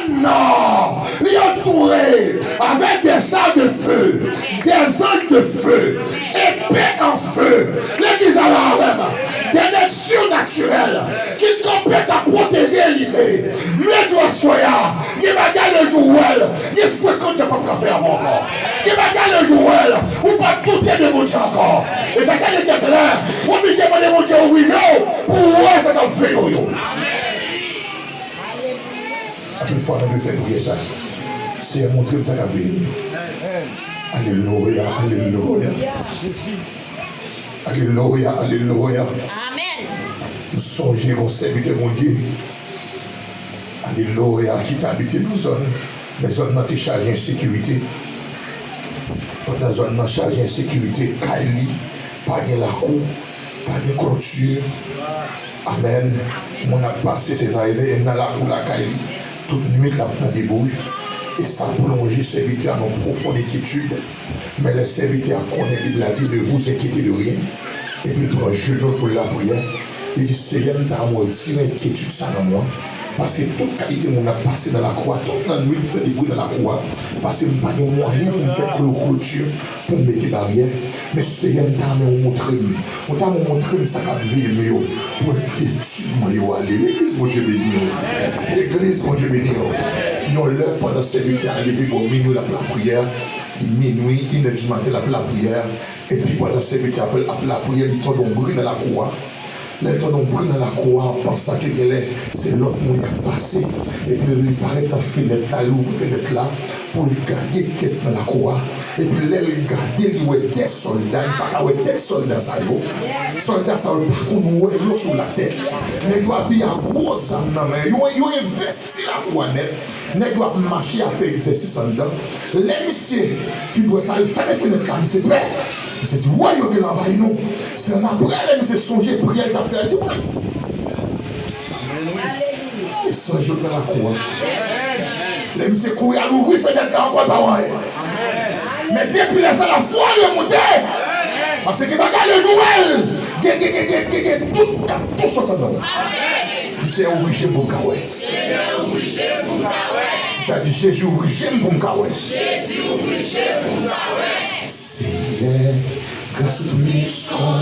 non, il est entouré avec des chars de feu, des anges de feu, épée en feu. L'église à l'avèm, des nègres surnaturels qui compètent à protéger Élysée. Mais tu as soya, il va gagner le jour où il fréquente pas de café avant encore. Il va gagner le jour où ou pas tout est démonté encore. Et ça gagne quelqu'un là, obligé de démonter au rideau pour voir ce qu'on fait. La plus forte, on peut faire prier ça. C'est montrer ça qu'a vu. Alléluia, alléluia. Alléluia, alléluia. Amen. Nous songeons qu'on serviteur mon Dieu. Alléluia, qui t'a habité nos zones. Les zones n'ont été chargées en sécurité. Dans la zone n'ont chargée en sécurité. Kaili, pas de la cour, pas de clôture. Amen. Mon a passé, c'est dans la cour, la Kaili. Toute nuit, la temps des bruits. Et ça plonge serviteur à nos profondes inquiétudes. Mais les serviteurs connaissent, il a dit, ne vous inquiétez de rien. Et puis, il prend genou pour la prière. Il dit, Seigneur, dans moi, tire l'inquiétude ça dans moi. Parce que toute qualité, on a passé dans la croix, toute la nuit, on fait des bruits dans la croix. Parce que je n'ai pas de moyen pour me faire clôture, pour me mettre des barrières. Mais Seigneur, dans moi, on t'a montré ça qu'a vu, pour inquiétude, moi, aller. L'église, mon Dieu béni. L'église, mon Dieu béni. Ils ont l'heure pendant ces minutes arrivé pour minuit la prière. Minuit, 1h du matin, la prière. Et puis pendant ces minutes, après la prière, ils tombent bruit dans la croix. Les gens ont pris dans la croix en pensant que c'est l'autre monde qui a passé. Et puis il paraît dans la fenêtre, à l'ouvre fenêtre là, pour garder qu'est-ce dans la croix. Et puis là, il garder, il y a des soldats, il n'y a pas des soldats, ça y est. Soldats, ça y est, par contre, ils sur la tête. Mais ils doivent bien gros ça, ils ont investi la croix net. Ils doivent marcher à faire exercice en dedans. Les messieurs, qui doivent ça, ils font les fenêtres là, mais c'est prêt. C'est dit, ouais, il y a envahi nous. C'est un après, les songer, prier, il t'a fait, il dit, ouais. Ils sont joués dans la cour. Les messieurs courir à l'ouvrir, fait des temps encore pas ouais. Mais depuis là, ça la foi est montée. Parce que regarde le jouet, tout sorti de nous. C'est ouvrir chez Boukawé. Ça dit, Jésus ouvre chez Boukawé. Jésus ouvre chez Boukawé. Seigneur, grâce au plus qu'on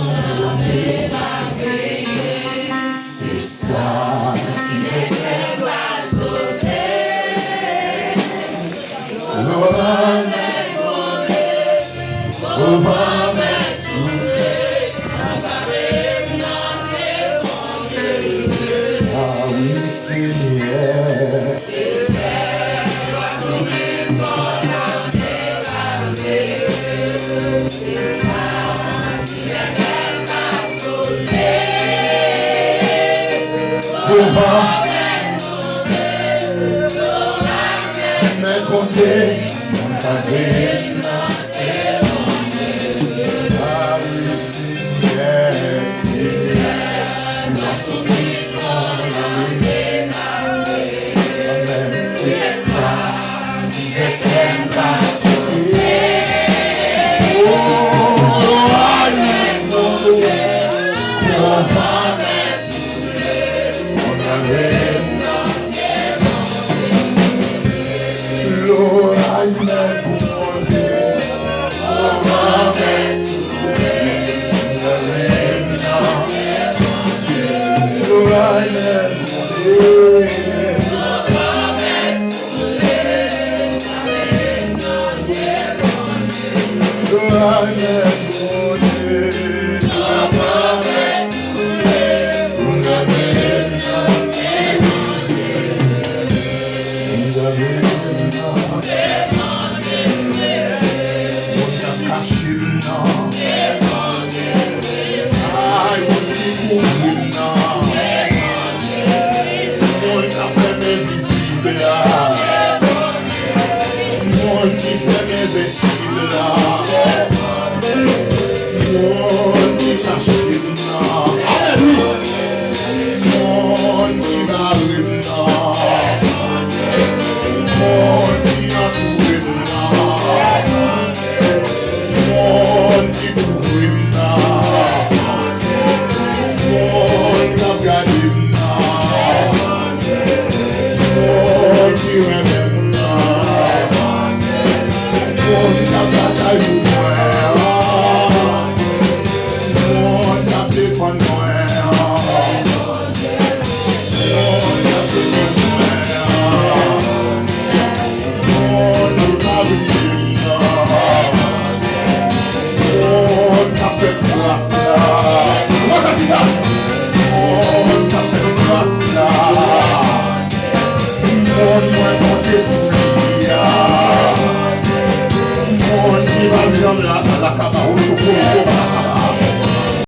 est lavé, c'est ça qui fait qu'elle va sauter. L'homme est tombé, au vent est soufflé, avèm dans ses frontières. Ah oui, Seigneur, Seigneur, grâce au plus qu'on est lavé. Qui fait mes vestiges là.